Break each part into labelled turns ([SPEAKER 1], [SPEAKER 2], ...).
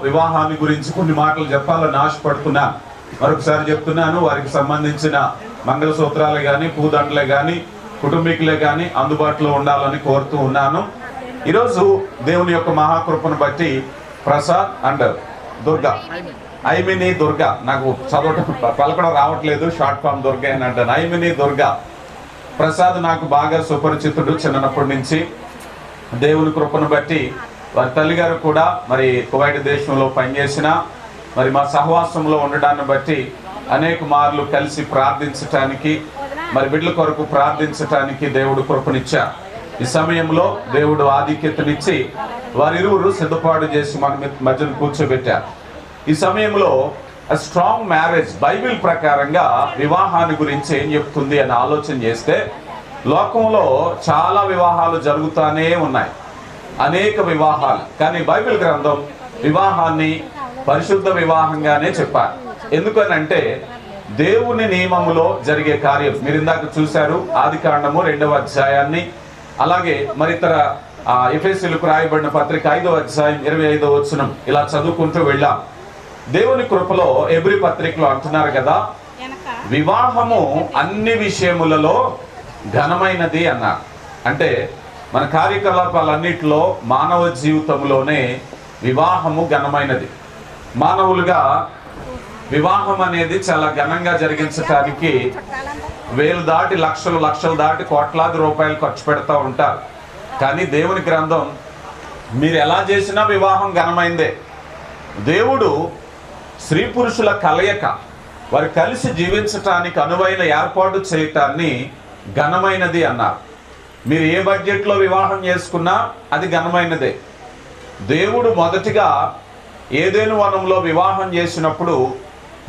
[SPEAKER 1] వివాహాన్ని గురించి కొన్ని మాటలు చెప్పాలని ఆశపడుతున్నా. మరొకసారి చెప్తున్నాను, వారికి సంబంధించిన మంగళసూత్రాలు కానీ పూదండలే కానీ కుటుంబీకులే కానీ అందుబాటులో ఉండాలని కోరుతూ ఉన్నాను. ఈరోజు దేవుని యొక్క మహాకృపను బట్టి ప్రసాద్ అండ్ దుర్గా, ఐమిని దుర్గా, నాకు చదవటం పలకడం రావట్లేదు, షార్ట్ ఫామ్ దుర్గా అని అంటాను. ఐమిని దుర్గా ప్రసాద్ నాకు బాగా సుపరిచితుడు. చిన్నప్పటి నుంచి దేవుని కృపను బట్టి వారి తల్లిగారు కూడా మరి కువైట్ దేశంలో పనిచేసిన మరి మా సహవాసంలో ఉండడాన్ని బట్టి అనేక మార్లు కలిసి ప్రార్థించటానికి, మరి బిడ్డల కొరకు ప్రార్థించటానికి దేవుడు కృపనిచ్చారు. ఈ సమయంలో దేవుడు ఆధిక్యతనిచ్చి వారిరువురు సిద్ధపాటు చేసి మన మధ్యన కూర్చోబెట్టారు. ఈ సమయంలో స్ట్రాంగ్ మ్యారేజ్ బైబిల్ ప్రకారంగా వివాహాన్ని గురించి ఏం చెప్తుంది అని ఆలోచన చేస్తే, లోకంలో చాలా వివాహాలు జరుగుతూనే ఉన్నాయి, అనేక వివాహాలు. కానీ బైబిల్ గ్రంథం వివాహాన్ని పరిశుద్ధ వివాహంగానే చెప్పారు. ఎందుకనంటే దేవుని నియమములో జరిగే కార్యం. మీరు ఇందాక చూశారు ఆదికాండము 2వ అధ్యాయాన్ని, అలాగే మరితర ఎఫెసీయులకు రాయబడిన పత్రిక 5వ అధ్యాయం 25వ వచనం ఇలా చదువుకుంటూ వెళ్ళాం. దేవుని కృపలో ఎబ్రీ పత్రికలో అంటున్నారు కదా, వివాహము అన్ని విషయములలో ఘనమైనది అన్నారు. అంటే మన కార్యకలాపాలన్నిటిలో మానవ జీవితంలోనే వివాహము ఘనమైనది. మానవులుగా వివాహం అనేది చాలా ఘనంగా జరిగించడానికి వేలు దాటి లక్షలు దాటి కోట్లాది రూపాయలు ఖర్చు పెడతా ఉంటారు. కానీ దేవుని గ్రంథం మీరు ఎలా చేసినా వివాహం ఘనమైందే. దేవుడు స్త్రీ పురుషుల కలయిక, వారు కలిసి జీవించటానికి అనువైన ఏర్పాటు చేయటాన్ని ఘనమైనది అన్నారు. మీరు ఏ బడ్జెట్లో వివాహం చేసుకున్నా అది ఘనమైనదే. దేవుడు మొదటిగా ఏదెను వనంలో వివాహం చేసినప్పుడు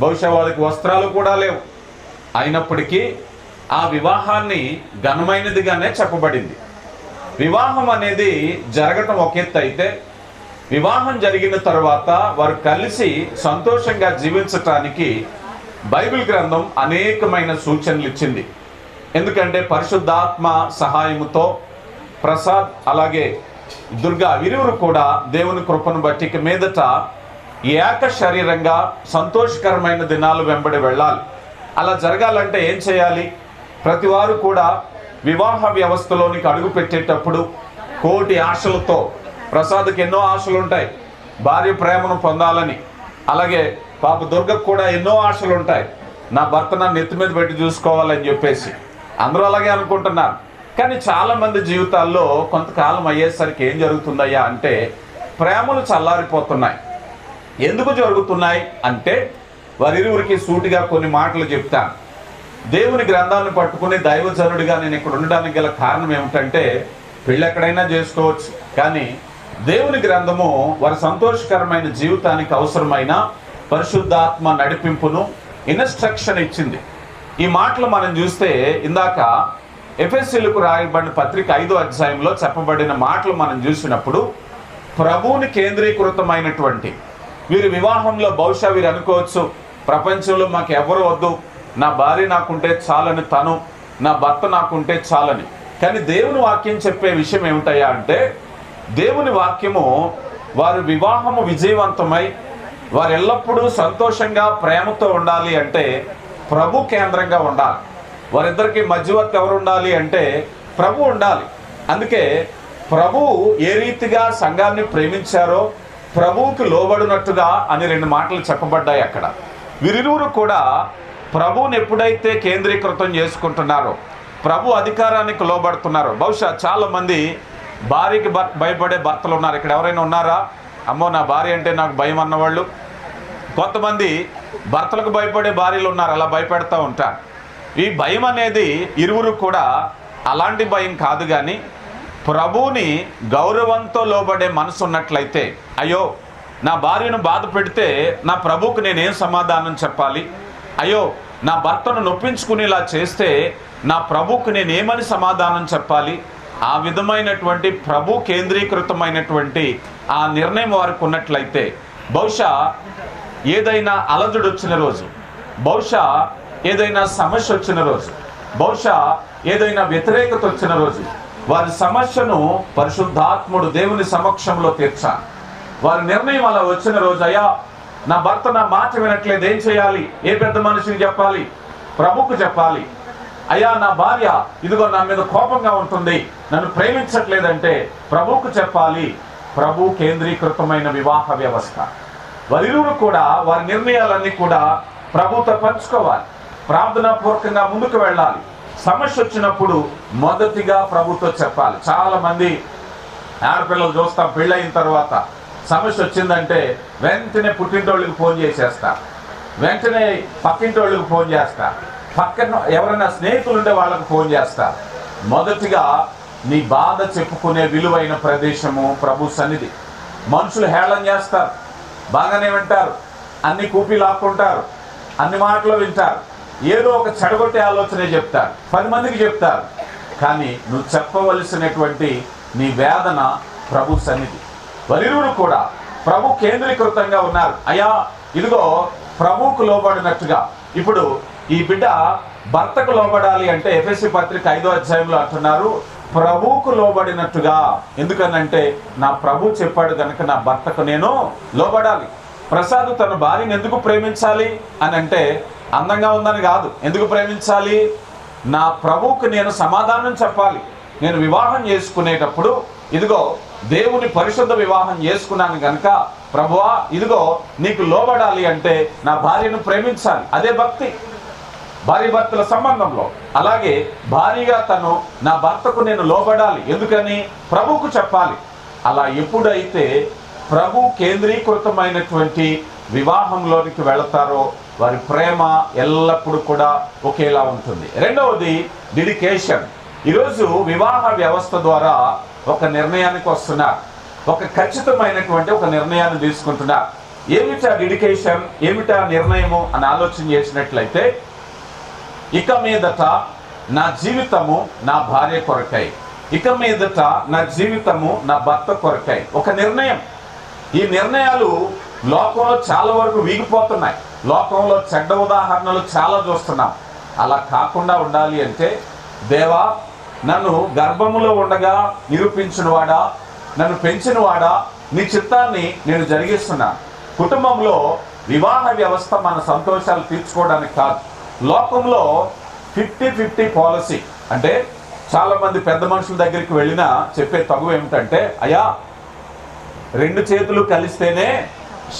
[SPEAKER 1] బహుశా వాళ్ళకి వస్త్రాలు కూడా లేవు, అయినప్పటికీ ఆ వివాహాన్ని ఘనమైనదిగానే చెప్పబడింది. వివాహం అనేది జరగటం ఒక ఎత్తు అయితే, వివాహం జరిగిన తర్వాత వారు కలిసి సంతోషంగా జీవించటానికి బైబిల్ గ్రంథం అనేకమైన సూచనలు ఇచ్చింది. ఎందుకంటే పరిశుద్ధాత్మ సహాయముతో ప్రసాద్ అలాగే దుర్గా వీరిరువురు కూడా దేవుని కృపను బట్టి మీదట ఏక శరీరంగా సంతోషకరమైన దినాలు వెంబడి వెళ్ళాలి. అలా జరగాలంటే ఏం చేయాలి? ప్రతి వారు కూడా వివాహ వ్యవస్థలోనికి అడుగు పెట్టేటప్పుడు కోటి ఆశలతో, ప్రసాద్కి ఎన్నో ఆశలు ఉంటాయి భార్య ప్రేమను పొందాలని, అలాగే పాప దుర్గకు కూడా ఎన్నో ఆశలు ఉంటాయి, నా భర్త నన్ను ఎత్తి మీద పెట్టి చూసుకోవాలని చెప్పేసి. అందరూ అలాగే అనుకుంటున్నారు. కానీ చాలామంది జీవితాల్లో కొంతకాలం అయ్యేసరికి ఏం జరుగుతుందయ్యా అంటే ప్రేమలు చల్లారిపోతున్నాయి. ఎందుకు జరుగుతున్నాయి అంటే వారిరువురికి సూటిగా కొన్ని మాటలు చెప్తాను. దేవుని గ్రంథాన్ని పట్టుకుని దైవజనుడిగా నేను ఇక్కడ ఉండడానికి గల కారణం ఏమిటంటే, పెళ్ళి ఎక్కడైనా చేసుకోవచ్చు, కానీ దేవుని గ్రంథము వారి సంతోషకరమైన జీవితానికి అవసరమైన పరిశుద్ధాత్మ నడిపింపును, ఇన్స్ట్రక్షన్ ఇచ్చింది. ఈ మాటలు మనం చూస్తే ఇందాక ఎఫెసీయులకు రాయబడిన పత్రిక 5వ అధ్యాయంలో చెప్పబడిన మాటలు మనం చూసినప్పుడు ప్రభువుని కేంద్రీకృతమైనటువంటి వీరి వివాహంలో బహుశా వీరు అనుకోవచ్చు, ప్రపంచంలో మాకు ఎవరు వద్దు, నా భార్య నాకుంటే చాలని, తను నా భర్త నాకుంటే చాలని. కానీ దేవుని వాక్యం చెప్పే విషయం ఏమిటయ్యా అంటే, దేవుని వాక్యము వారి వివాహము విజయవంతమై వారు ఎల్లప్పుడూ సంతోషంగా ప్రేమతో ఉండాలి అంటే ప్రభు కేంద్రంగా ఉండాలి. వారిద్దరికి మధ్యవర్తి ఎవరు ఉండాలి అంటే ప్రభు ఉండాలి. అందుకే ప్రభువు ఏ రీతిగా సంఘాన్ని ప్రేమించారో ప్రభువుకి లోబడినట్టుగా అని 2 మాటలు చెప్పబడ్డాయి అక్కడ. వీరిరువురు కూడా ప్రభువుని ఎప్పుడైతే కేంద్రీకృతం చేసుకుంటున్నారో, ప్రభు అధికారానికి లోబడుతున్నారో, బహుశా చాలామంది భార్యకి భయపడే భర్తలు ఉన్నారు. ఇక్కడ ఎవరైనా ఉన్నారా? అమ్మో నా భార్య అంటే నాకు భయం అన్నవాళ్ళు. కొంతమంది భర్తలకు భయపడే భార్యలు ఉన్నారు, అలా భయపెడతా ఉంటారు. ఈ భయం అనేది ఇరువురు కూడా అలాంటి భయం కాదు, కానీ ప్రభువుని గౌరవంతో లోబడే మనసు ఉన్నట్లయితే, అయ్యో నా భార్యను బాధ పెడితే నా ప్రభువుకు నేనేం సమాధానం చెప్పాలి, అయ్యో నా భర్తను నొప్పించుకునేలా చేస్తే నా ప్రభువుకు నేనేమని సమాధానం చెప్పాలి, ఆ విధమైనటువంటి ప్రభు కేంద్రీకృతమైనటువంటి ఆ నిర్ణయం వారికి ఉన్నట్లయితే, బహుశా ఏదైనా అలజడి వచ్చిన రోజు, బహుశా ఏదైనా సమస్య వచ్చిన రోజు, బహుశా ఏదైనా వ్యతిరేకత వచ్చిన రోజు వారి సమస్యను పరిశుద్ధాత్ముడు దేవుని సమక్షంలో తీర్చాలి. వారి నిర్ణయం అలా వచ్చిన రోజు, అయ్యా నా భర్త నా మాట వినట్లేదు, ఏం చేయాలి? ఏ పెద్ద మనిషికి చెప్పాలి? ప్రభుకు చెప్పాలి. అయ్యా నా భార్య ఇదిగో నా మీద కోపంగా ఉంటుంది, నన్ను ప్రేమించట్లేదంటే ప్రభువుకు చెప్పాలి. ప్రభు కేంద్రీకృతమైన వివాహ వ్యవస్థ. వారిరువురు కూడా వారి నిర్ణయాలన్నీ కూడా ప్రభుతో పంచుకోవాలి. ప్రార్థనాపూర్వకంగా ముందుకు వెళ్ళాలి. సమస్య వచ్చినప్పుడు మొదటిగా ప్రభుతో చెప్పాలి. చాలా మంది ఆడపిల్లలు చూస్తాం, పెళ్ళయిన తర్వాత సమస్య వచ్చిందంటే వెంటనే పుట్టింటోళ్ళకి ఫోన్ చేసేస్తారు, వెంటనే పక్కింటోళ్ళకి ఫోన్ చేస్తారు, పక్కన ఎవరైనా స్నేహితులు ఉంటే వాళ్ళకి ఫోన్ చేస్తారు. మొదటిగా నీ బాధ చెప్పుకునే విలువైన ప్రదేశము ప్రభు సన్నిధి. మనుషులు హేళన చేస్తారు, బాగానే వింటారు, అన్ని కూపి లాక్కుంటారు, అన్ని మాటలు వింటారు, ఏదో ఒక చెడగొట్టే ఆలోచనే చెప్తారు, 10 మందికి చెప్తారు. కానీ నువ్వు చెప్పవలసినటువంటి నీ వేదన ప్రభు సన్నిధి. వారిరువురు కూడా ప్రభు కేంద్రీకృతంగా ఉన్నారు. అయ్యా ఇదిగో ప్రభువుకు లోబడినట్టుగా. ఇప్పుడు ఈ బిడ్డ భర్తకు లోబడాలి అంటే ఎఫెసీ పత్రిక 5వ అధ్యాయంలో అంటున్నారు, ప్రభువుకు లోబడినట్టుగా. ఎందుకనంటే నా ప్రభు చెప్పాడు కనుక నా భర్తకు నేను లోబడాలి. ప్రసాద్ తన భార్యను ఎందుకు ప్రేమించాలి అని అంటే అందంగా ఉందని కాదు. ఎందుకు ప్రేమించాలి? నా ప్రభువుకు నేను సమాధానం చెప్పాలి. నేను వివాహం చేసుకునేటప్పుడు ఇదిగో దేవుని పరిశుద్ధ వివాహం చేసుకున్నాను కనుక ప్రభువా ఇదిగో నీకు లోబడాలి అంటే నా భార్యను ప్రేమించాలి. అదే భక్తి భార్య భర్తల సంబంధంలో. అలాగే భార్యగా తను నా భర్తకు నేను లోబడాలి. ఎందుకని? ప్రభువుకు చెప్పాలి. అలా ఎప్పుడైతే ప్రభు కేంద్రీకృతమైనటువంటి వివాహంలోనికి వెళతారో వారి ప్రేమ ఎల్లప్పుడూ కూడా ఒకేలా ఉంటుంది. రెండవది డెడికేషన్. ఈరోజు వివాహ వ్యవస్థ ద్వారా ఒక నిర్ణయానికి వస్తున్నారు, ఒక ఖచ్చితమైనటువంటి ఒక నిర్ణయాన్ని తీసుకుంటున్నారు. ఏమిటా డెడికేషన్, ఏమిటా నిర్ణయము అని ఆలోచన చేసినట్లయితే, ఇక మీదట నా జీవితము నా భార్య కొరకై, ఇక మీదట నా జీవితము నా భర్త కొరకై. ఒక నిర్ణయం. ఈ నిర్ణయాలు లోకంలో చాలా వరకు వీగిపోతున్నాయి. లోకంలో చెడ్డ ఉదాహరణలు చాలా చూస్తున్నాం. అలా కాకుండా ఉండాలి అంటే, దేవా నన్ను గర్భములో ఉండగా నిరూపించినవాడా, నన్ను పెంచినవాడా, నీ చిత్తాన్ని నేను జరిగిస్తున్నాను. కుటుంబంలో వివాహ వ్యవస్థ మన సంతోషాలు తీర్చుకోవడానికి కాదు. లోకంలో 50-50 పాలసీ అంటే చాలామంది పెద్ద మనుషుల దగ్గరికి వెళ్ళినా చెప్పే తగు ఏమిటంటే, అయ్యా 2 చేతులు కలిస్తేనే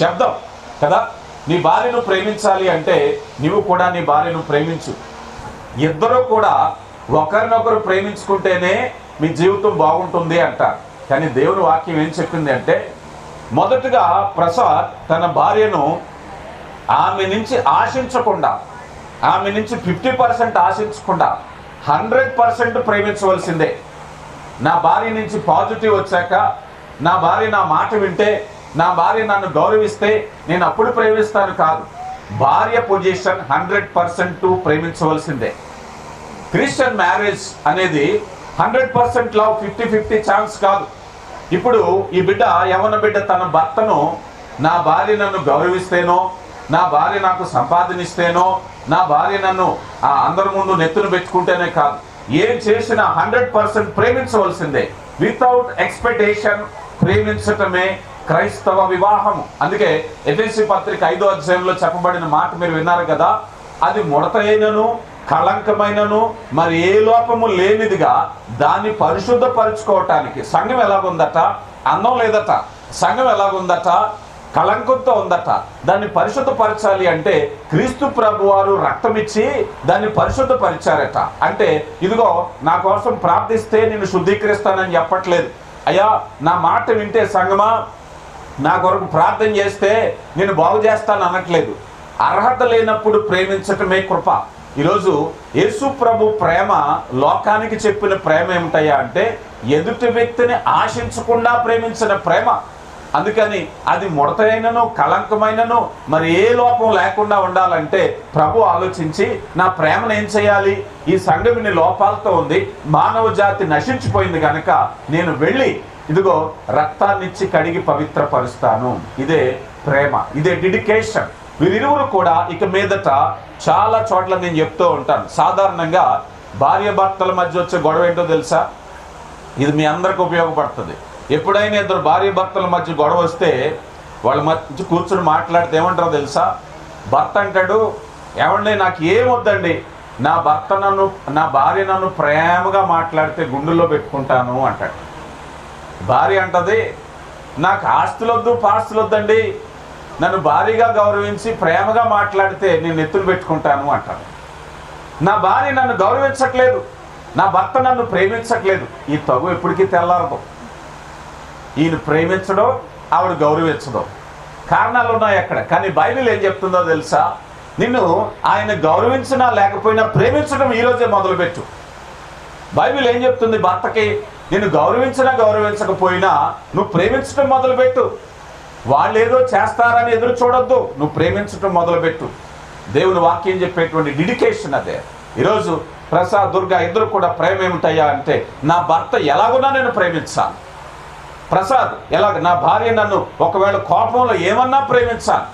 [SPEAKER 1] శబ్దం కదా. నీ భార్యను ప్రేమించాలి అంటే నీవు కూడా నీ భార్యను ప్రేమించు. ఇద్దరూ కూడా ఒకరినొకరు ప్రేమించుకుంటేనే మీ జీవితం బాగుంటుంది అంటారు. కానీ దేవుని వాక్యం ఏం చెప్పింది అంటే, మొదటగా ప్రసాద్ తన భార్యను ఆమె నుంచి ఆశించకుండా, ఆమె నుంచి 50% ఆశించకుండా 100% ప్రేమించవలసిందే. నా భార్య నుంచి పాజిటివ్ వచ్చాక, నా భార్య నా మాట వింటే, నా భార్య నన్ను గౌరవిస్తే నేను అప్పుడు ప్రేమిస్తాను కాదు. భార్య పొజిషన్ 100% ప్రేమించవలసిందే. క్రిస్టియన్ మ్యారేజ్ అనేది 100% లవ్, 50-50 ఛాన్స్ కాదు. ఇప్పుడు ఈ బిడ్డ, యవ్వన బిడ్డ తన భర్తను, నా భార్య నన్ను గౌరవిస్తేనో, నా భార్య నాకు సంపాదనిస్తేనో, నా భార్య నన్ను అందరి ముందు నెత్తును పెట్టుకుంటేనే కాదు. ఏం చేసినా 100% ప్రేమించవలసిందే. వితౌట్ ఎక్స్పెక్టేషన్ ప్రేమించటమే క్రైస్తవ వివాహము. అందుకే ఎఫెసీ పత్రిక 5వ అధ్యాయంలో చెప్పబడిన మాట మీరు విన్నారు కదా, అది ముడతైనను కళంకమైనను మరి ఏ లోపము లేనిదిగా దాన్ని పరిశుద్ధపరచుకోవటానికి. సంఘం ఎలాగుందట? అందం లేదట. సంఘం ఎలాగుందట? కళంకంతో ఉందట. దాన్ని పరిశుద్ధపరచాలి అంటే క్రీస్తు ప్రభువారు రక్తమిచ్చి దాన్ని పరిశుద్ధపరిచారట. అంటే ఇదిగో నా కోసం ప్రార్థిస్తే నేను శుద్ధీకరిస్తానని చెప్పట్లేదు. అయ్యా నా మాట వింటే సంగమా, నా కొరకు ప్రార్థన చేస్తే నేను బాగు చేస్తాను అనట్లేదు. అర్హత లేనప్పుడు ప్రేమించటమే కృప. ఈరోజు యేసు ప్రభు ప్రేమ లోకానికి చెప్పిన ప్రేమ ఏమిటయ్యా అంటే, ఎదుటి వ్యక్తిని ఆశించకుండా ప్రేమించిన ప్రేమ. అందుకని అది ముడతైనను కళంకమైనను మరి ఏ లోపం లేకుండా ఉండాలంటే ప్రభు ఆలోచించి నా ప్రేమను ఏం చేయాలి, ఈ సంఘం ఇన్ని లోపాలతో ఉంది, మానవ జాతి నశించిపోయింది కనుక నేను వెళ్ళి ఇదిగో రక్తాన్నిచ్చి కడిగి పవిత్రపరుస్తాను. ఇదే ప్రేమ, ఇదే డెడికేషన్. వీరిరువురు కూడా ఇక మీదట చాలా చోట్ల నేను చెప్తూ ఉంటాను, సాధారణంగా భార్య భర్తల మధ్య వచ్చే గొడవ ఏంటో తెలుసా? ఇది మీ అందరికి ఉపయోగపడుతుంది. ఎప్పుడైనా ఇద్దరు భార్య భర్తల మధ్య గొడవ వస్తే వాళ్ళ మధ్య కూర్చొని మాట్లాడితే ఏమంటారో తెలుసా? భర్త అంటాడు, ఏమండి నాకు ఏమొద్దండి, నా భార్య నన్ను ప్రేమగా మాట్లాడితే గుండెల్లో పెట్టుకుంటాను అంటాడు. భార్య అంటది, నాకు ఆస్తులొద్దు పాస్తులొద్దండి, నన్ను భారీగా గౌరవించి ప్రేమగా మాట్లాడితే నేను ఎత్తులు పెట్టుకుంటాను అంటాను. నా భార్య నన్ను గౌరవించట్లేదు, నా భర్త నన్ను ప్రేమించట్లేదు, ఈ తగు ఎప్పటికీ తెల్లారదు. ఈయన ప్రేమించడం, ఆవిడ గౌరవించడం, కారణాలు ఉన్నాయి అక్కడ. కానీ బైబిల్ ఏం చెప్తుందో తెలుసా? నిన్ను ఆయన గౌరవించినా లేకపోయినా ప్రేమించడం ఈరోజే మొదలుపెట్టు. బైబిల్ ఏం చెప్తుంది? భర్తకి నిన్ను గౌరవించినా గౌరవించకపోయినా నువ్వు ప్రేమించడం మొదలుపెట్టు. వాళ్ళు ఏదో చేస్తారని ఎదురు చూడొద్దు, నువ్వు ప్రేమించడం మొదలుపెట్టు. దేవుని వాక్యం చెప్పేటువంటి డెడికేషన్ అదే. ఈరోజు ప్రసాద్, దుర్గా ఇద్దరు కూడా ప్రేమ ఏమిటయ్యా అంటే, నా భర్త ఎలాగున్నా నేను ప్రేమించాను. ప్రసాద్ ఎలాగ, నా భార్య నన్ను ఒకవేళ కోపంలో ఏమన్నా ప్రేమించాను.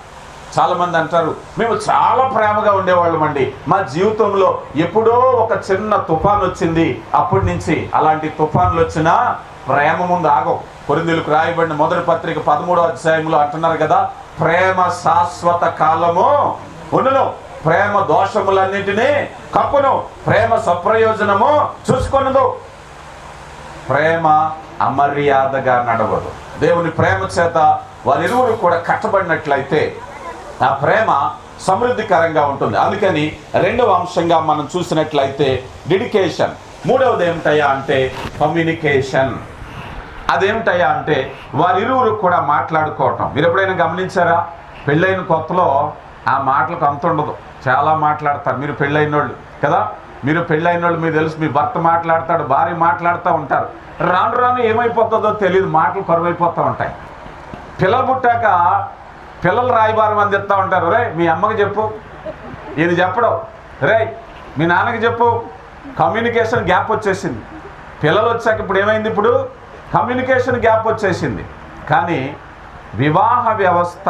[SPEAKER 1] చాలామంది అంటారు, మేము చాలా ప్రేమగా ఉండేవాళ్ళం అండి, మా జీవితంలో ఎప్పుడో ఒక చిన్న తుఫాన్ వచ్చింది, అప్పటి నుంచి అలాంటి తుఫాన్లు వచ్చినా ప్రేమ ముందు ఆగవు. కొరింథీయులకు రాయబడిన మొదటి పత్రిక 13వ అధ్యాయంలో అంటున్నారు కదా, ప్రేమ శాశ్వత కాలము ఉండును, ప్రేమ దోషములన్నింటినీ కప్పును, ప్రేమ సప్రయోజనము చూసుకొనదు. ప్రేమ అమర్యాదగా నడవదు. దేవుని ప్రేమ చేత వారిరువురు కూడా కట్టబడినట్లయితే ఆ ప్రేమ సమృద్ధికరంగా ఉంటుంది. అందుకని రెండవ అంశంగా మనం చూసినట్లయితే డెడికేషన్. మూడవది ఏమిటయ్యా అంటే కమ్యూనికేషన్. అదేమిటయ్యా అంటే వారిరువురు కూడా మాట్లాడుకోవటం. మీరు ఎప్పుడైనా గమనించారా? పెళ్ళైన కొత్తలో ఆ మాటలకు అంత ఉండదు, చాలా మాట్లాడతారు. మీరు పెళ్ళైనోళ్ళు కదా, మీరు పెళ్ళైనోళ్ళు, మీకు తెలుసు, మీ భర్త మాట్లాడతాడు, భార్య మాట్లాడుతూ ఉంటారు. రాను రాను ఏమైపోతుందో తెలియదు, మాటలు కరువైపోతూ ఉంటాయి. పిల్లలు పుట్టాక పిల్లలు రాయబారం అందిస్తూ ఉంటారు, రే మీ అమ్మకి చెప్పు, ఇది చెప్పడం, రే మీ నాన్నకి చెప్పు. కమ్యూనికేషన్ గ్యాప్ వచ్చేసింది. పిల్లలు వచ్చాక ఇప్పుడు ఏమైంది? ఇప్పుడు కమ్యూనికేషన్ గ్యాప్ వచ్చేసింది. కానీ వివాహ వ్యవస్థ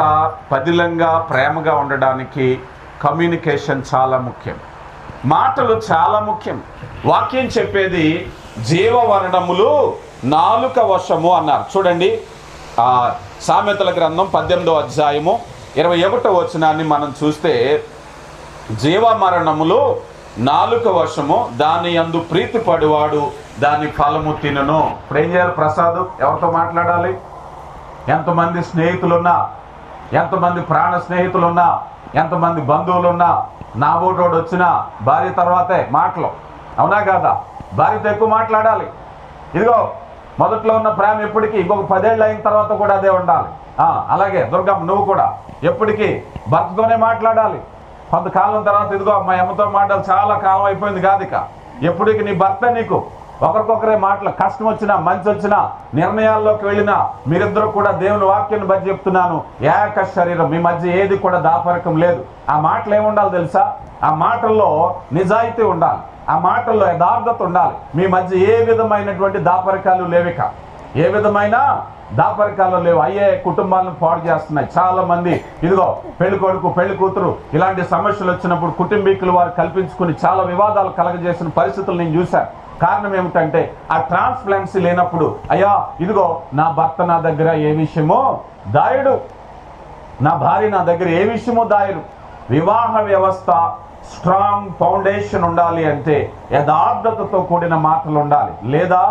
[SPEAKER 1] పదిలంగా ప్రేమగా ఉండడానికి కమ్యూనికేషన్ చాలా ముఖ్యం, మాటలు చాలా ముఖ్యం. వాక్యం చెప్పేది జీవవర్ణములు నాలుక వశము అన్నారు. చూడండి, సామెతల గ్రంథం 18వ అధ్యాయము 21వ వచనాన్ని మనం చూస్తే, జీవమరణములు నాలుక వశము, దాని యందు ప్రీతి పడివాడు దాని ఫలము తినును. ఇప్పుడు ఏం చేయాలి? ప్రసాద్ ఎవరితో మాట్లాడాలి? ఎంతమంది స్నేహితులున్నా, ఎంతమంది ప్రాణ స్నేహితులున్నా, ఎంతమంది బంధువులున్నా, నా బోటోడు వచ్చినా భార్య తర్వాతే మాటలు, అవునా కాదా? భార్యతో ఎక్కువ మాట్లాడాలి. ఇదిగో మొదట్లో ఉన్న ప్రేమ ఎప్పటికీ ఇంకొక 10 ఏళ్ళు అయిన తర్వాత కూడా అదే ఉండాలి. అలాగే దుర్గమ్మ, నువ్వు కూడా ఎప్పటికీ భర్తతోనే మాట్లాడాలి. కొంతకాలం తర్వాత ఇదిగో మా అమ్మతో మాటలు చాలా కాలం అయిపోయింది కాదు, ఇక ఎప్పటికీ నీ భర్త నీకు ఒకరికొకరే మాటలు, కష్టం వచ్చినా మంచి వచ్చినా నిర్ణయాల్లోకి వెళ్ళినా మీరిద్దరూ కూడా దేవుని వాక్యాన్ని బట్టి చెప్తున్నాను, ఏక శరీరం, మీ మధ్య ఏది కూడా దాపరికం లేదు. ఆ మాటలు ఏముండాలి తెలుసా? ఆ మాటల్లో నిజాయితీ ఉండాలి, ఆ మాటల్లో యథార్థత ఉండాలి. మీ మధ్య ఏ విధమైనటువంటి దాపరికాలు లేవిక, ఏ విధమైన దాపరికాలు లేవు. అయ్యే కుటుంబాలను పాడు చేస్తున్నాయి. చాలా మంది ఇదిగో పెళ్లి కొడుకు పెళ్లి కూతురు ఇలాంటి సమస్యలు వచ్చినప్పుడు కుటుంబీకులు వారు కల్పించుకుని చాలా వివాదాలు కలగజేసిన పరిస్థితులు నేను చూశాను. కారణం ఏమిటంటే ఆ ట్రాన్స్పరెన్సీ లేనప్పుడు, అయ్యా ఇదిగో నా భర్త నా దగ్గర ఏ విషయమో దాయుడు, నా భార్య నా దగ్గర ఏ విషయమో దాయుడు. వివాహ వ్యవస్థ స్ట్రాంగ్ ఫౌండేషన్ ఉండాలి అంటే యథార్థతతో కూడిన మాటలు ఉండాలి, లేదా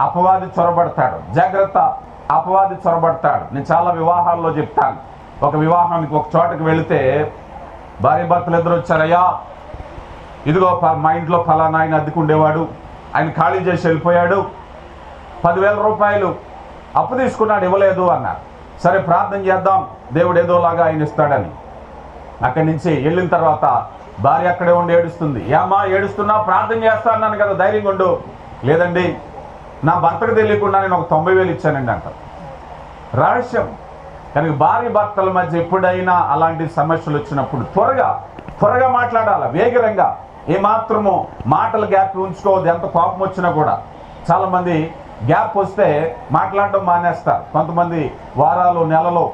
[SPEAKER 1] అపవాది చొరబడతాడు. జాగ్రత్త, అపవాది చొరబడతాడు. నేను చాలా వివాహాల్లో చెప్తాను. ఒక వివాహానికి ఒక చోటకి వెళితే భార్య భర్తలు ఇద్దరు వచ్చారయ్యా, ఇదిగో మా ఇంట్లో ఫలానా ఆయన అద్దెకుండేవాడు, ఆయన ఖాళీ చేసి వెళ్ళిపోయాడు, 10,000 రూపాయలు అప్పు తీసుకున్నాడు, ఇవ్వలేదు అన్నారు. సరే ప్రార్థన చేద్దాం, దేవుడు ఏదోలాగా ఆయన ఇస్తాడని. అక్కడి నుంచి వెళ్ళిన తర్వాత భార్య అక్కడే ఉండి ఏడుస్తుంది. ఏమా ఏడుస్తున్నా? ప్రార్థన చేస్తా అన్నాను కదా, ధైర్యంగా ఉండు. లేదండి, నా భర్తకు తెలియకుండా నేను ఒక 90,000 ఇచ్చానండి అంట. రహస్యం. కనుక భార్య భర్తల మధ్య ఎప్పుడైనా అలాంటి సమస్యలు వచ్చినప్పుడు త్వరగా మాట్లాడాలి, వేగరంగా. ఏమాత్రము మాటలు గ్యాప్ ఉంచుకోవద్దు. ఎంత కోపం వచ్చినా కూడా. చాలామంది గ్యాప్ వస్తే మాట్లాడడం మానేస్తారు, కొంతమంది వారాలు నెలలో.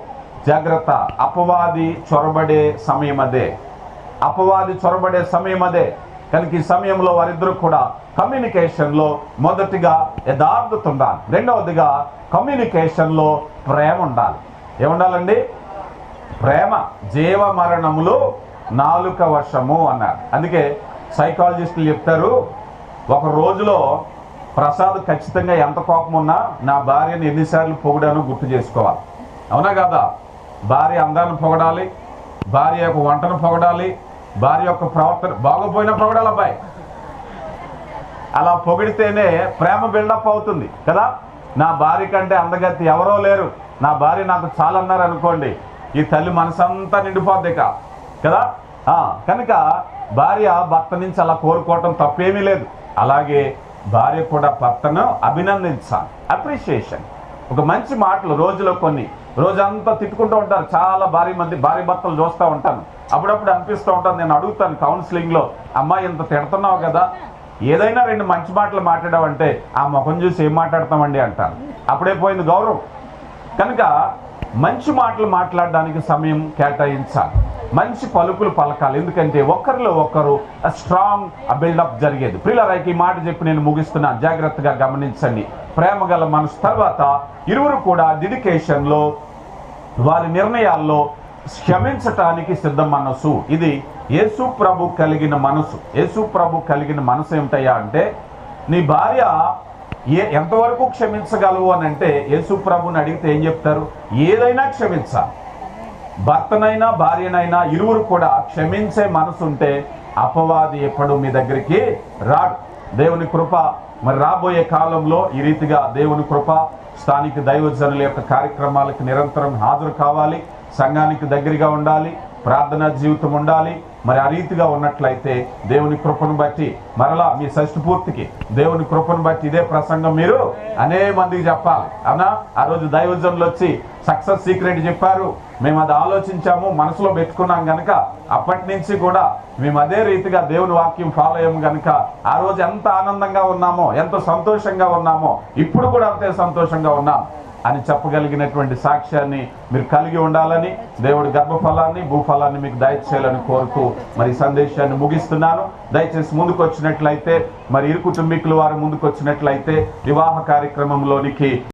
[SPEAKER 1] జాగ్రత్త, అపవాది చొరబడే సమయం అదే, అపవాది చొరబడే సమయం అదే. కనుక ఈ సమయంలో వారిద్దరూ కూడా కమ్యూనికేషన్లో మొదటిగా యథార్థత ఉండాలి, రెండవదిగా కమ్యూనికేషన్లో ప్రేమ ఉండాలి. ఏముండాలండి? ప్రేమ. జీవ మరణములు నాలుక వశము అన్నారు. అందుకే సైకాలజిస్టులు చెప్తారు, ఒక రోజులో ప్రసాద్ ఖచ్చితంగా ఎంత కోపం ఉన్నా నా భార్యను ఎన్నిసార్లు పొగిడానో గుర్తు చేసుకోవాలి. అవునా కదా? భార్య అందాన్ని పొగడాలి, భార్య యొక్క వంటను పొగడాలి, భార్య యొక్క ప్రవర్తన బాగోపోయినా పొగడాలి అబ్బాయి. అలా పొగిడితేనే ప్రేమ బిల్డప్ అవుతుంది కదా. నా భార్య కంటే అందగత్తి ఎవరో లేరు, నా భార్య నాకు చాలన్నారు అనుకోండి, ఈ తల్లి మనసంతా నిండిపోద్ది కదా. కనుక భార్య భర్త నుంచి అలా కోరుకోవటం తప్పేమీ లేదు. అలాగే భార్య కూడా భర్తను అభినందించాలి. అప్రిషియేషన్. ఒక మంచి మాటలు రోజులో కొన్ని, రోజంతా తిట్టుకుంటూ ఉంటారు చాలా భార్య భర్తలు చూస్తూ ఉంటాను. అప్పుడప్పుడు అనిపిస్తూ ఉంటాను, నేను అడుగుతాను కౌన్సిలింగ్లో, అమ్మాయి ఇంత తిడుతున్నావు కదా, ఏదైనా రెండు మంచి మాటలు మాట్లాడావంటే ఆ ముఖం చూసి ఏం మాట్లాడతామండి అంటాను. అప్పుడే పోయింది గౌరవం. కనుక మంచి మాటలు మాట్లాడడానికి సమయం కేటాయించాలి, మంచి పలుకులు పలకాలి. ఎందుకంటే ఒకరిలో ఒకరు స్ట్రాంగ్ బిల్డప్ జరిగేది. ప్రియులారా, ఈ మాట చెప్పి నేను ముగిస్తున్నాను, జాగ్రత్తగా గమనించండి. ప్రేమ గల మనసు తర్వాత ఇరువురు కూడా డెడికేషన్లో, వారి నిర్ణయాల్లో క్షమించటానికి సిద్ధం మనసు. ఇది యేసు ప్రభు కలిగిన మనసు. యేసు ప్రభు కలిగిన మనసు ఏమిటయ్యా అంటే, నీ భార్య ఎంతవరకు క్షమించగలవు అని అంటే యేసు ప్రభుని అడిగితే ఏం చెప్తారు? ఏదైనా క్షమించాలి. భర్తనైనా భార్యనైనా ఇరువురు కూడా క్షమించే మనసు ఉంటే అపవాది ఎప్పుడు మీ దగ్గరికి రాడు. దేవుని కృప. మరి రాబోయే కాలంలో ఈ రీతిగా దేవుని కృప, స్థానిక దైవజనుల యొక్క కార్యక్రమాలకు నిరంతరం హాజరు కావాలి, సంఘానికి దగ్గరగా ఉండాలి, ప్రార్థనా జీవితం ఉండాలి. మరి ఆ రీతిగా ఉన్నట్లయితే దేవుని కృపను బట్టి మరలా మీ షష్ఠి పూర్తికి దేవుని కృపను బట్టి ఇదే ప్రసంగం మీరు అనేక మందికి చెప్పాలి. అవునా? ఆ రోజు దైవజనులు వచ్చి సక్సెస్ సీక్రెట్ చెప్పారు, మేము అది ఆలోచించాము, మనసులో పెట్టుకున్నాం కనుక అప్పటి నుంచి కూడా మేము అదే రీతిగా దేవుని వాక్యం ఫాలో అయ్యాము కనుక ఆ రోజు ఎంత ఆనందంగా ఉన్నామో, ఎంత సంతోషంగా ఉన్నామో, ఇప్పుడు కూడా అంతే సంతోషంగా ఉన్నాం అని చెప్పగలిగినటువంటి సాక్ష్యాన్ని మీరు కలిగి ఉండాలని, దేవుడి గర్భఫలాన్ని భూఫలాన్ని మీకు దయచేయాలని కోరుతూ మరి సందేశాన్ని ముగిస్తున్నాను. దయచేసి ముందుకు వచ్చినట్లయితే, మరి ఇరు కుటుంబీకుల వారు ముందుకు వచ్చినట్లయితే వివాహ కార్యక్రమంలోనికి